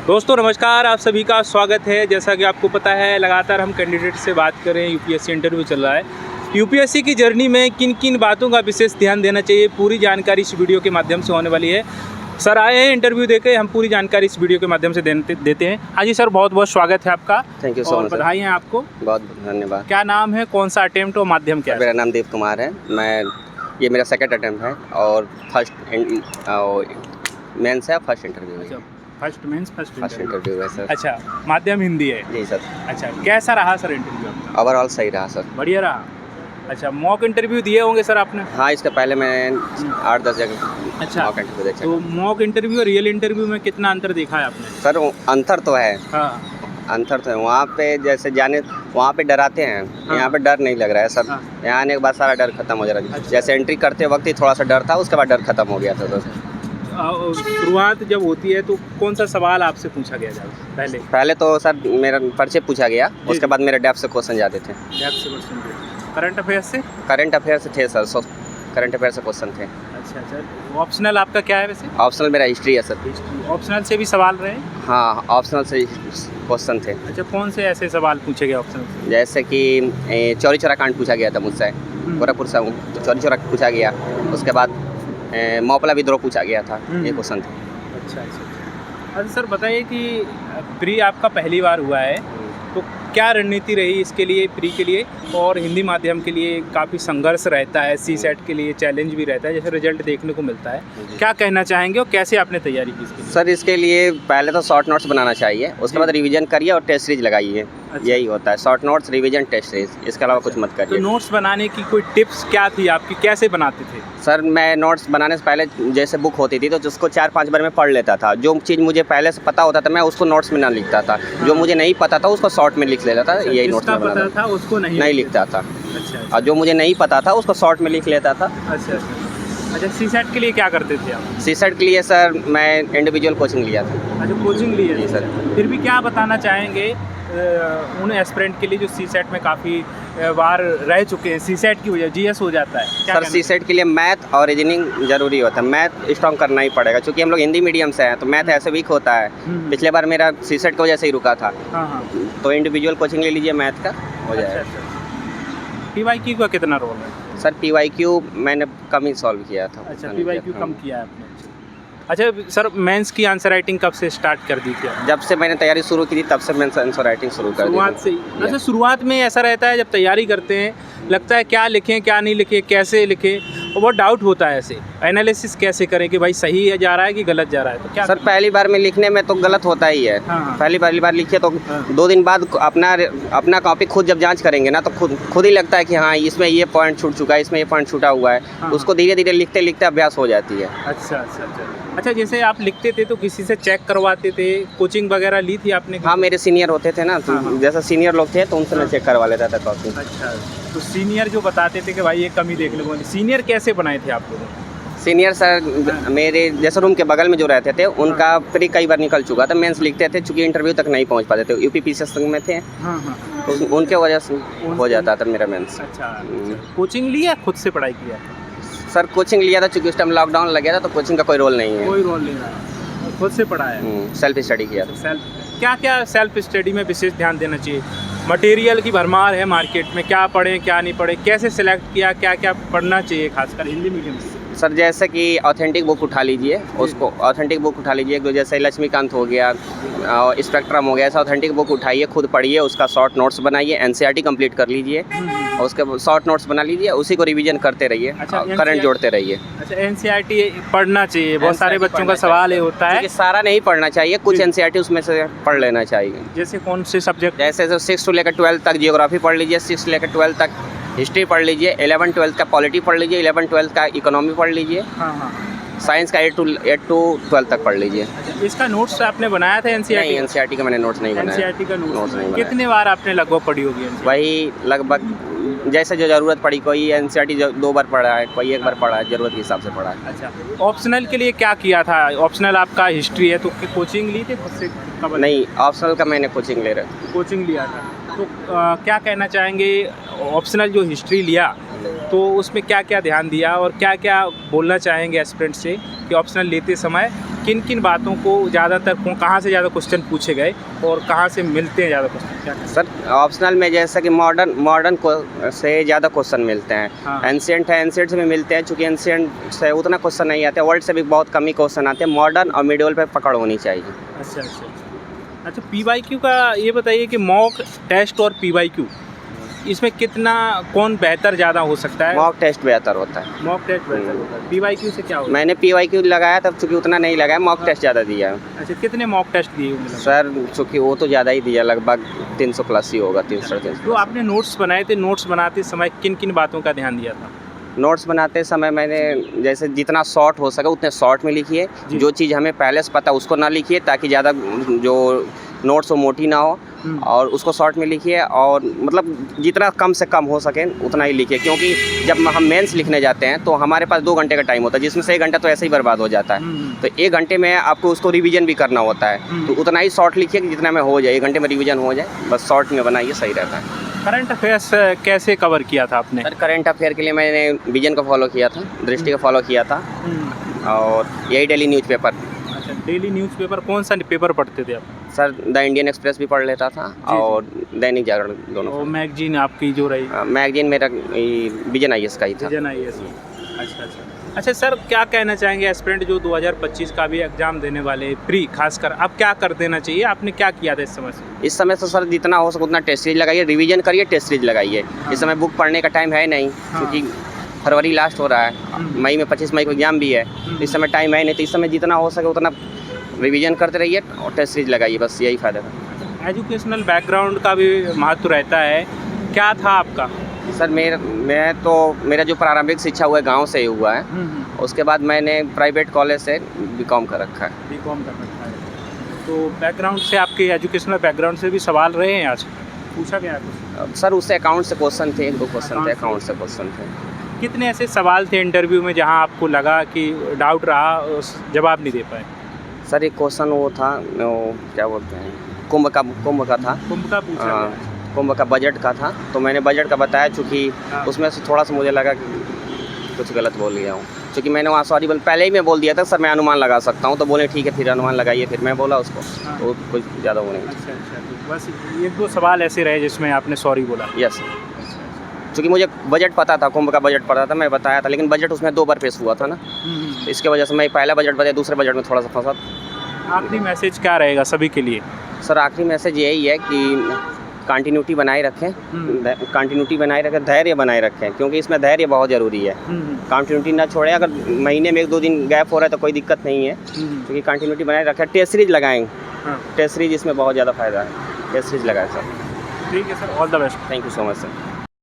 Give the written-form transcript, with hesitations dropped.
दोस्तों नमस्कार, आप सभी का स्वागत है। जैसा कि आपको पता है लगातार हम कैंडिडेट से बात कर रहे हैं, यूपीएससी इंटरव्यू चल रहा है। यूपीएससी की जर्नी में किन किन बातों का विशेष ध्यान देना चाहिए, पूरी जानकारी इस वीडियो के माध्यम से होने वाली है। सर आए हैं इंटरव्यू देके, हम पूरी जानकारी इस वीडियो के माध्यम से देते हैं। हाँ जी सर, बहुत बहुत स्वागत है आपका। Thank you so much. बधाई हैं आपको। बहुत धन्यवाद। क्या नाम है, कौन सा अटेम्प्ट और माध्यम क्या है? मेरा नाम देव कुमार है। ये मेरा सेकंड अटेम्प्ट है और फर्स्ट मेंस है, फर्स्ट इंटरव्यू है। फर्स्ट मेंस फर्स्ट इंटरव्यू है सर। अच्छा, माध्यम हिंदी है जी सर। अच्छा, कैसा रहा सर इंटरव्यू आपका? ओवरऑल सही रहा सर। बढ़िया रहा। अच्छा, मॉक इंटरव्यू दिए होंगे सर आपने? हाँ, इसके पहले मैं 8-10 जगह अच्छा मॉक इंटरव्यू देखा। तो मॉक इंटरव्यू और रियल इंटरव्यू में कितना अंतर देखा है आपने? सर अंतर तो है। हाँ अंतर तो है। वहाँ पे जैसे वहाँ पे डराते हैं, हाँ। यहाँ पे डर नहीं लग रहा है सर। हाँ। यहाँ आने के बाद सारा डर खत्म हो जा रहा है। अच्छा। जैसे एंट्री करते वक्त ही थोड़ा सा डर था, उसके बाद डर खत्म हो गया था सर। शुरुआत जब होती है तो कौन सा सवाल आपसे पूछा गया जाए? पहले तो सर मेरा परिचय पूछा गया, उसके बाद मेरे डेप्थ से क्वेश्चन जाते थे। करंट अफेयर्स से? करंट अफेयर से थे सर, करंट अफेयर से क्वेश्चन थे। अच्छा अच्छा। ऑप्शनल आपका क्या है वैसे? ऑप्शनल मेरा हिस्ट्री है सर। ऑप्शनल से भी सवाल रहे? हाँ, ऑप्शनल से क्वेश्चन थे। अच्छा, कौन से ऐसे सवाल पूछे गए ऑप्शनल से? जैसे कि चौरी चौरा कांड पूछा गया था मुझसे, गोरखपुर से हूँ तो चौरी चौरा पूछा गया। उसके बाद मौपला विद्रोह पूछा गया था, ये क्वेश्चन थे। अच्छा अच्छा। अच्छा सर बताइए कि प्री आपका पहली बार हुआ है तो क्या रणनीति रही इसके लिए, प्री के लिए और हिंदी माध्यम के लिए? काफ़ी संघर्ष रहता है, सी सेट के लिए चैलेंज भी रहता है, जैसे रिजल्ट देखने को मिलता है। क्या कहना चाहेंगे और कैसे आपने तैयारी की इसके लिए? सर इसके लिए पहले तो शॉर्ट नोट्स बनाना चाहिए, उसके बाद रिवीजन करिए और टेस्ट सीरीज लगाइए। अच्छा। यही होता है, short notes, revision, test series, इसके अलावा कुछ मत तो करिए। नोट्स बनाने की कोई टिप्स क्या थी आपकी, कैसे बनाते थे? सर मैं नोट्स बनाने से पहले जैसे बुक होती थी तो उसको 4-5 बार में पढ़ लेता था। जो चीज़ मुझे पहले से पता होता था मैं उसको नोट्स में ना लिखता था, जो मुझे नहीं पता था उसको शॉर्ट में लिख लेता था। यही नोट्स में पता था उसको नहीं लिखता था। अच्छा और जो मुझे नहीं पता था उसको शॉर्ट में लिख लेता था। अच्छा। अच्छा, सी सेट के लिए क्या करते थे आप? सी सेट के लिए सर मैं इंडिविजुअल कोचिंग लिया था। अच्छा, कोचिंग लिए? जी सर। फिर भी क्या बताना चाहेंगे उन एस्पिरेंट के लिए जो सी सेट में काफ़ी बार रह चुके हैं, सी सेट की वजह जीएस हो जाता है? सर सी सेट के लिए मैथ और रीजनिंग जरूरी होता है। मैथ स्ट्रॉन्ग करना ही पड़ेगा क्योंकि हम लोग हिंदी मीडियम से हैं तो मैथ ऐसे वीक होता है। पिछले बार मेरा सी सेट की वजह से ही रुका था। हाँ हाँ। तो इंडिविजुअल कोचिंग ले लीजिए, मैथ का हो जाएगा। पीवाईक्यू का कितना रोल है? सर पीवाईक्यू मैंने कम ही सॉल्व किया था। अच्छा, पीवाईक्यू कम किया है आपने। अच्छा सर, मेंस की आंसर राइटिंग कब से स्टार्ट कर दी थी? जब से मैंने तैयारी शुरू की थी तब से मैंने आंसर राइटिंग शुरू कर दी। शुरुआत से ही? अच्छा, शुरुआत में ऐसा रहता है जब तैयारी करते हैं लगता है क्या लिखें क्या नहीं लिखें, कैसे लिखें, और बहुत डाउट होता है। ऐसे एनालिसिस कैसे करें कि भाई सही है जा रहा है कि गलत जा रहा है? तो क्या सर पहली बार में लिखने में तो गलत होता ही है। हाँ। पहली बार लिखिए तो हाँ। 2 दिन बाद अपना कॉपी खुद जब जांच करेंगे ना तो खुद ही लगता है कि हाँ इसमें ये पॉइंट छूट चुका है, इसमें ये पॉइंट छूटा हुआ है। हाँ। उसको धीरे धीरे लिखते लिखते अभ्यास हो जाती है। अच्छा अच्छा अच्छा। अच्छा, जैसे आप लिखते थे तो किसी से चेक करवाते थे, कोचिंग वगैरह ली थी आपने? हाँ, मेरे सीनियर होते थे ना, तो हाँ। जैसा सीनियर लोग थे तो उनसे मैं हाँ। चेक करवा लेता था कॉपी। अच्छा, तो सीनियर जो बताते थे कि भाई ये कमी देख लो, सीनियर कैसे बनाए थे आप लोगों? सीनियर सर मेरे जैसे रूम के बगल में जो रहते थे उनका प्री कई बार निकल चुका था, मेंस लिखते थे, चूंकि इंटरव्यू तक नहीं पहुंच पाते थे, यूपीपीसीएस में थे। हाँ हाँ। तो उनके वजह से हो जाता था मेरा मेंस। अच्छा, कोचिंग लिया, खुद से पढ़ाई किया? सर कोचिंग लिया था चूंकि उस टाइम लॉकडाउन लग गया था तो कोचिंग का कोई रोल नहीं है। कोई रोल नहीं रहा, खुद से पढ़ाया? सेल्फ स्टडी किया था। सेल्फ क्या क्या सेल्फ स्टडी में विशेष ध्यान देना चाहिए? मटेरियल की भरमार है मार्केट में, क्या पढ़ें क्या नहीं पढ़ें, कैसे सिलेक्ट किया, क्या क्या पढ़ना चाहिए खासकर हिंदी मीडियम से? सर जैसे कि ऑथेंटिक बुक उठा लीजिए, उसको ऑथेंटिक बुक उठा लीजिए, जैसे लक्ष्मीकांत हो गया, स्पेक्ट्रम हो गया, ऐसा ऑथेंटिक बुक उठाइए, खुद पढ़िए, उसका शॉर्ट नोट्स बनाइए, एनसीईआरटी कंप्लीट कर लीजिए और उसके शॉर्ट नोट्स बना लीजिए, उसी को रिवीजन करते रहिए। अच्छा, करंट जोड़ते रहिए। अच्छा, एनसीईआरटी पढ़ना चाहिए, बहुत सारे बच्चों का सवाल ये होता है। सारा नहीं पढ़ना चाहिए, कुछ एनसीईआरटी उसमें से पढ़ लेना चाहिए। जैसे कौन से सब्जेक्ट? जैसे 6 से लेकर 12 तक जियोग्राफी पढ़ लीजिए, 6 से लेकर 12 तक हिस्ट्री पढ़ लीजिए, 11-12 का पॉलिटी पढ़ लीजिए, 11-12 का इकोनॉमी पढ़ लीजिए, हाँ हाँ। साइंस का 8 to 12 तक पढ़ लीजिए। अच्छा, इसका नोट्स आपने बनाया था एनसीईआरटी? नहीं, एनसीईआरटी का मैंने नोट्स नहीं बनाया। एनसीईआरटी का नोट्स नहीं बनाया। कितने बार आपने लगभग पढ़ी होगी? वही लगभग जैसे जो ज़रूरत पड़ी, कोई एनसीईआरटी 2 बार पढ़ा है, कोई 1 बार पढ़ा है, ज़रूरत के हिसाब से पढ़ा है। अच्छा, ऑप्शनल के लिए क्या किया था? ऑप्शनल आपका हिस्ट्री है तो कोचिंग ली थी खुद से? नहीं, ऑप्शनल का मैंने कोचिंग ले रहा। कोचिंग लिया था तो क्या कहना चाहेंगे, ऑप्शनल जो हिस्ट्री लिया तो उसमें क्या क्या ध्यान दिया और क्या क्या बोलना चाहेंगे एस्पिरेंट से कि ऑप्शनल लेते समय किन किन बातों को ज़्यादातर कहाँ से ज़्यादा क्वेश्चन पूछे गए और कहाँ से मिलते हैं ज़्यादा क्वेश्चन, क्या कहते सर ऑप्शनल में जैसा कि मॉडर्न को से ज़्यादा क्वेश्चन मिलते हैं। हाँ। एंशिएंट है, एंशिएंट से भी मिलते हैं, चूँकि एंशिएंट से उतना क्वेश्चन नहीं आते, वर्ल्ड से भी बहुत कम ही क्वेश्चन आते हैं। मॉडर्न और मिडिवल पे पकड़ होनी चाहिए। हैं? अच्छा, PYQ का ये बताइए कि मॉक टेस्ट और PYQ इसमें कितना कौन बेहतर ज़्यादा हो सकता है? मॉक टेस्ट बेहतर होता है। मॉक टेस्ट बेहतर होता है। PYQ से क्या होता है? मैंने PYQ लगाया तब, चूँकि उतना नहीं लगाया, मॉक टेस्ट ज़्यादा दिया है। अच्छा, कितने मॉक टेस्ट दिए होंगे? सर चूँकि वो तो ज़्यादा ही दिया, लगभग 300 प्लस ही होगा, 300-350। जो आपने नोट्स बनाए थे, नोट्स बनाते समय किन किन बातों का ध्यान दिया था? नोट्स बनाते समय मैंने जैसे जितना शॉर्ट हो सके उतने शॉर्ट में लिखिए। जी। जो चीज़ हमें पहले से पता उसको ना लिखिए, ताकि ज़्यादा जो नोट्स हो मोटी ना हो, और उसको शॉर्ट में लिखिए। और मतलब जितना कम से कम हो सके उतना ही लिखिए, क्योंकि जब हम मेंस लिखने जाते हैं तो हमारे पास 2 घंटे का टाइम होता है, जिसमें से 1 घंटा तो ऐसे ही बर्बाद हो जाता है। तो 1 घंटे में आपको उसको रिवीजन भी करना होता है, तो उतना ही शॉर्ट लिखिए कि जितना में हो जाए, 1 घंटे में रिवीजन हो जाए, बस शॉर्ट में बनाइए, सही रहता है। करंट अफेयर्स कैसे कवर किया था आपने? सर करंट अफेयर के लिए मैंने विजन को फॉलो किया था, दृष्टि को फॉलो किया था, और यही डेली न्यूज़पेपर। अच्छा, डेली न्यूज़पेपर कौन सा पेपर पढ़ते थे आप? सर द इंडियन एक्सप्रेस भी पढ़ लेता था, और दैनिक जागरण दोनों। और मैगजीन आपकी जो रही? मैगजीन मेरा विजन IAS का ही था। Vision IAS। अच्छा सर, क्या कहना चाहेंगे एस्पिरेंट जो 2025 का भी एग्जाम देने वाले प्री, खासकर अब क्या कर देना चाहिए? आपने क्या किया था इस समय से? इस समय से सर जितना हो सके उतना टेस्ट सीरीज लगाइए, रिवीजन करिए, टेस्ट सीरीज लगाइए। इस समय बुक पढ़ने का टाइम है नहीं, क्योंकि फरवरी लास्ट हो रहा है, मई में 25 मई को एग्जाम भी है, इस समय टाइम है नहीं। तो इस समय जितना हो सके उतना रिवीजन करते रहिए और टेस्ट सीरीज लगाइए, बस यही फ़ायदा है। एजुकेशनल बैकग्राउंड का भी महत्व रहता है, क्या था आपका? सर मेरा जो प्रारंभिक शिक्षा हुआ है गांव से ही हुआ है। उसके बाद मैंने प्राइवेट कॉलेज से BCom कर रखा है। BCom कर रखा है। तो बैकग्राउंड से, आपके एजुकेशनल बैकग्राउंड से भी सवाल रहे हैं आज? पूछा गया कुछ? सर उससे अकाउंट से क्वेश्चन थे, 1-2 क्वेश्चन थे, अकाउंट से क्वेश्चन थे। कितने ऐसे सवाल थे इंटरव्यू में जहां आपको लगा कि डाउट रहा, जवाब नहीं दे पाए? सर एक क्वेश्चन वो था, क्या बोलते हैं, कुंभ का था। कुंभ का पूछा गया? कुंभ का बजट का था, तो मैंने बजट का बताया, चूँकि उसमें से थोड़ा सा मुझे लगा कि कुछ गलत बोल गया हूँ, क्योंकि मैंने वहाँ सॉरी पहले ही मैं बोल दिया था, सर मैं अनुमान लगा सकता हूँ। तो बोले ठीक है, फिर अनुमान लगाइए, फिर मैं बोला उसको, तो कुछ ज़्यादा वो नहीं। अच्छा, तो बस 1-2 सवाल ऐसे रहे जिसमें आपने सॉरी बोला? यस, क्योंकि मुझे बजट पता था, कुंभ का बजट पता था, मैं बताया था, लेकिन बजट उसमें 2 बार पेश हुआ था ना, इसके वजह से मैं पहला बजट बताया, दूसरे बजट में थोड़ा सा फंसा। आखिरी मैसेज क्या रहेगा सभी के लिए? सर आखिरी मैसेज यही है कि कंटिन्यूटी बनाए रखें, धैर्य बनाए रखें, क्योंकि इसमें धैर्य बहुत ज़रूरी है। कंटिन्यूटी ना छोड़ें, अगर महीने में 1-2 दिन गैप हो रहा है तो कोई दिक्कत नहीं है, क्योंकि कंटिन्यूटी बनाए रखें। टेस्ट सीरीज लगाएं, टेस्ट सीरीज इसमें बहुत ज़्यादा फ़ायदा है, टेस्ट सीरीज लगाएं सर। ठीक है sir, all the best. Thank you so much sir.